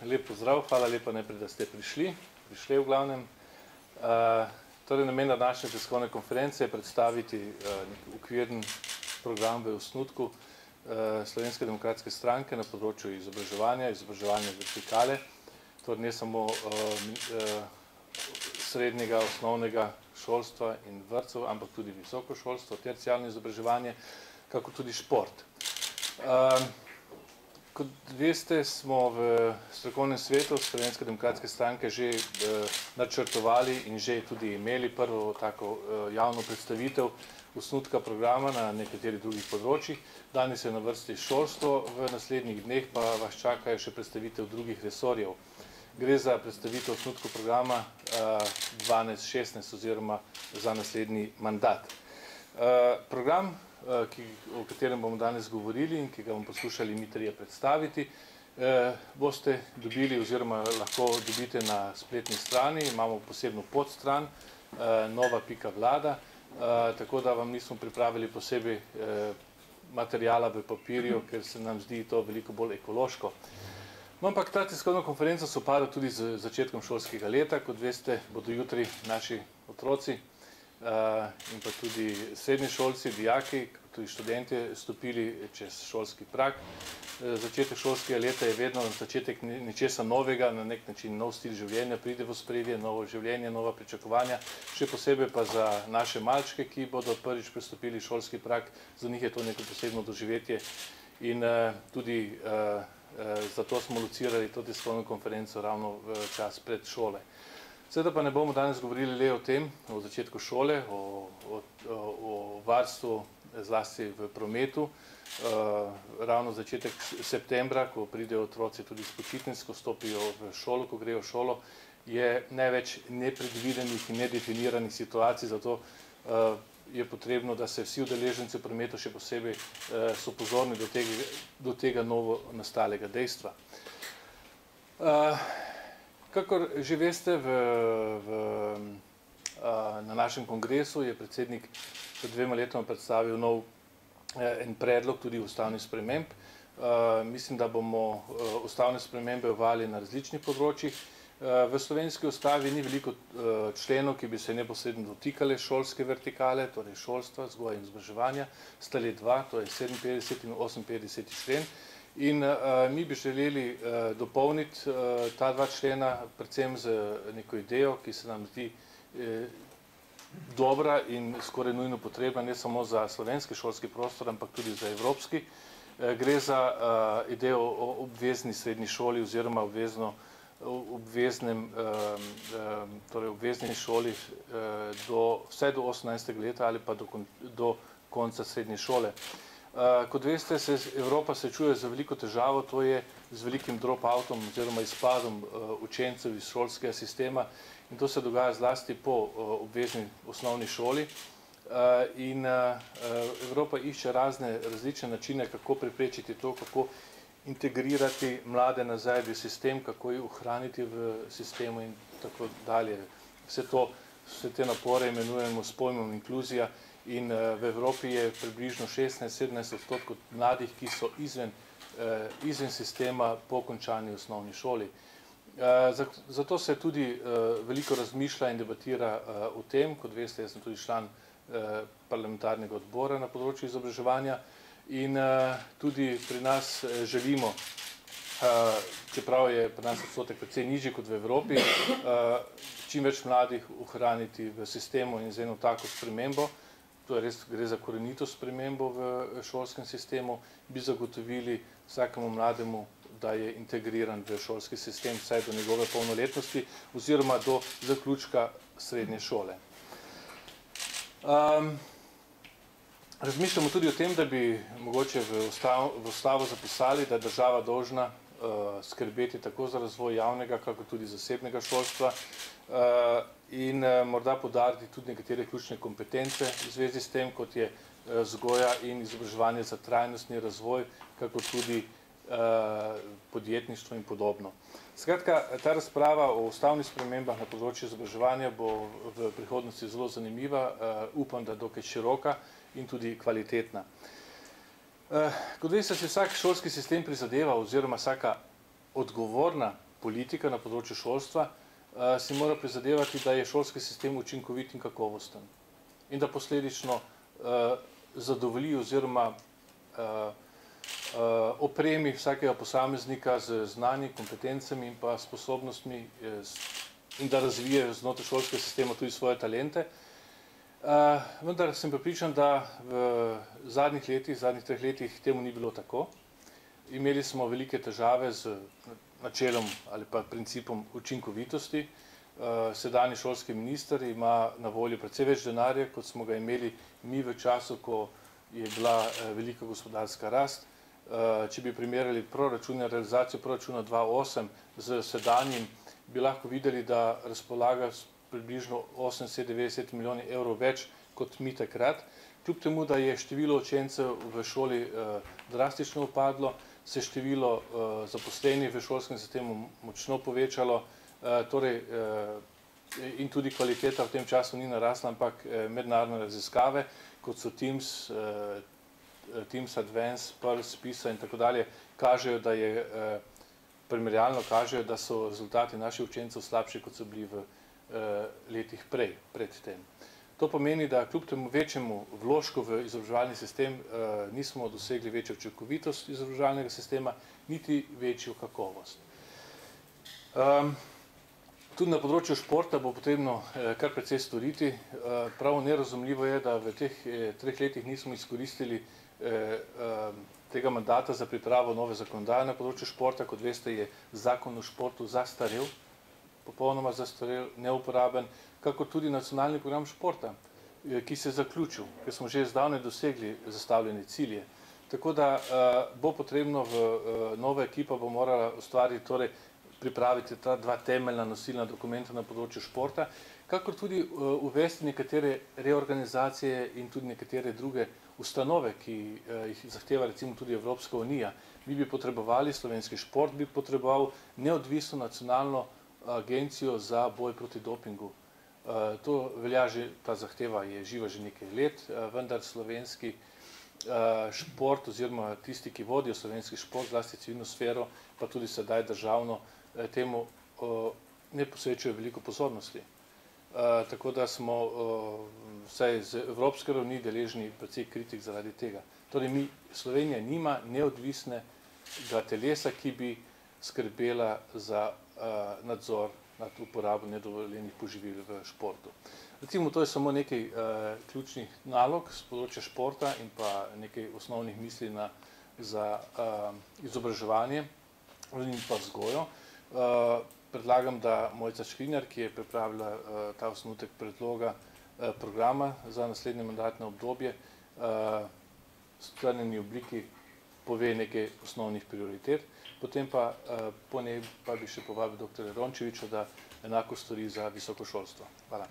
lep pozdrav, hvala lepa najprej, da ste prišli v glavnem. Torej, namen današnje tiskovne konference je predstaviti nek okvirni program v osnutku Slovenske demokratske stranke na področju izobraževanja vertikale, torej ne samo srednjega, osnovnega šolstva in vrtcev, ampak tudi visoko šolstvo, terciarno izobraževanje, kako tudi šport. Kot veste, smo v strokovnem svetu Slovenske demokratske stranke že načrtovali in že tudi imeli prvo tako javno predstavitev osnutka programa na nekaterih drugih področjih. Danes je na vrsti šolstvo, v naslednjih dneh pa vas čakajo še predstavitev drugih resorjev. Gre za predstavitev osnutka programa 12-16 oziroma za naslednji mandat. Program, o katerem bomo danes govorili in ki ga bomo poskušali mi trije predstaviti, boste dobili oziroma lahko dobite na spletni strani. Imamo posebno podstran nova.vlada, tako da vam nismo pripravili posebej materijala v papirju, ker se nam zdi to veliko bolj ekološko. No, ampak ta tiskovna konferenca sovpada tudi z začetkom šolskega leta. Kot veste, bodo jutri naši otroci in pa tudi srednješolci, dijaki, tudi študentje stopili čez šolski prag. Začetek šolskega leta je vedno začetek nečesa novega, na nek način nov stil življenja pride v ospredje, novo življenje, nova pričakovanja, še posebej pa za naše malčke, ki bodo prvič prestopili šolski prag, za njih je to neko posebno doživetje in tudi zato smo locirali to tiskovno konferenco ravno v čas pred šole. Seveda pa ne bomo danes govorili le o tem, o začetku šole, o varstvu zlasti v prometu. Ravno začetek septembra, ko pridejo otroci tudi s počitnic, ko stopijo v šolo, ko grejo v šolo, je največ nepredvidenih in nedefiniranih situacij, zato je potrebno, da se vsi udeleženci v prometu še posebej so pozorni do tega novo nastalega dejstva. Kakor že veste, na našem kongresu je predsednik pred 2 letoma predstavil en predlog tudi ustavnih sprememb. Mislim, da bomo ustavne spremembe uvajali na različnih področjih. V slovenski ustavi ni veliko členov, ki bi se neposredno dotikali šolske vertikale, torej šolstva, vzgoje in izobraževanja. Sta le dva, to je 57. in 58. člen. In mi bi želeli dopolniti ta dva člena predvsem z neko idejo, ki se nam zdi dobra in skoraj nujno potrebna, ne samo za slovenski šolski prostor, ampak tudi za evropski. Gre za idejo o obvezni srednji šoli oziroma obvezni šoli vsaj do 18. leta ali pa do konca srednje šole. Kot veste, se Evropa srečuje z veliko težavo, to je z velikim drop-outom oziroma izpadom učencev iz šolskega sistema, in to se dogaja zlasti po obvezni osnovni šoli. In Evropa išče različne načine, kako preprečiti to, kako integrirati mlade nazaj v sistem, kako jih ohraniti v sistemu in tako dalje. Vse te napore imenujemo s pojmom inkluzija. In v Evropi je približno 16–17% mladih, ki so izven sistema po končani osnovni šoli. Zato se tudi veliko razmišlja in debatira o tem. Kot veste, jaz sem tudi član parlamentarnega odbora na področju izobraževanja in tudi pri nas želimo, čeprav je pri nas odstotek precej nižji kot v Evropi, čim več mladih ohraniti v sistemu in z eno tako spremembo. To je res, gre za korenito spremembo v šolskem sistemu, bi zagotovili vsakemu mlademu, da je integriran v šolski sistem vsaj do njegove polnoletnosti oziroma do zaključka srednje šole. Razmišljamo tudi o tem, da bi mogoče v ustavo zapisali, da je država dolžna skrbeti tako za razvoj javnega, kako tudi zasebnega šolstva in morda poudariti tudi nekatere ključne kompetence v zvezi s tem, kot je vzgoja in izobraževanje za trajnostni razvoj, kako tudi podjetništvo in podobno. Skratka, ta razprava o ustavnih spremembah na področju izobraževanja bo v prihodnosti zelo zanimiva, upam, da dokaj široka in tudi kvalitetna. Kot veste, se vsak šolski sistem prizadeva oziroma vsaka odgovorna politika na področju šolstva si mora prizadevati, da je šolski sistem učinkovit in kakovosten in da posledično zadovolji oziroma opremi vsakega posameznika z znanji, kompetencami in pa sposobnostmi in da razvije znotraj šolskega sistema tudi svoje talente. Vendar sem prepričan, da v zadnjih 3 letih temu ni bilo tako. Imeli smo velike težave z načelom ali pa principom učinkovitosti. Sedanji šolski minister ima na voljo precej več denarja, kot smo ga imeli mi v času, ko je bila velika gospodarska rast. Če bi primerjali proračun, realizacijo proračuna 2008 z sedanjim, bi lahko videli, da razpolaga s približno 80–90 milijoni evrov več kot mi takrat. Kljub temu, da je število učencev v šoli drastično upadlo, se število zaposlenih v šolskem sistemu močno povečalo, in tudi kvaliteta v tem času ni narasla, ampak mednarodne raziskave, kot so Teams Advance, PIRLS, PISA in tako dalje, kažejo, da je primerjalno kažejo, da so rezultati naših učencev slabši, kot so bili v letih pred tem. To pomeni, da kljub temu večjemu vložku v izobraževalni sistem nismo dosegli večjo učinkovitost izobraževalnega sistema, niti večjo kakovost. Tudi na področju športa bo potrebno kar precej storiti. Prav nerazumljivo je, da v teh 3 letih nismo izkoristili tega mandata za pripravo nove zakonodaje na področju športa. Kot veste, je zakon o športu zastarel, popolnoma zastarel, neuporaben, kakor tudi nacionalni program športa, ki se je zaključil, ker smo že zdavnaj dosegli zastavljene cilje. Tako da bo potrebno nova ekipa bo morala ustvariti, torej pripraviti ta 2 temeljna nosilna dokumenta na področju športa, kakor tudi uvesti nekatere reorganizacije in tudi nekatere druge ustanove, ki jih zahteva recimo tudi Evropska unija. Mi bi potrebovali, slovenski šport bi potreboval neodvisno nacionalno agencijo za boj proti dopingu. To velja že, ta zahteva je živa že nekaj let, vendar slovenski šport oziroma tisti, ki vodijo slovenski šport, zlasti civilno sfero, pa tudi sedaj državno, temu ne posvečajo veliko pozornosti. Tako da smo vsaj z evropske ravni deležni precej kritik zaradi tega. Torej Slovenija nima neodvisnega telesa, ki bi skrbela za nadzor nad uporabo nedovoljenih poživil v športu. Recimo, to je samo nekaj ključnih nalog z področja športa in pa nekaj osnovnih misli za izobraževanje in pa vzgojo. Predlagam, da Mojca Škrinjar, ki je pripravila ta osnutek predloga programa za naslednje mandatno obdobje, v strnjeni obliki pove nekaj osnovnih prioritet, potem pa po njej pa bi še povabil dr. Rončevića, da enako stori za visoko šolstvo. Hvala.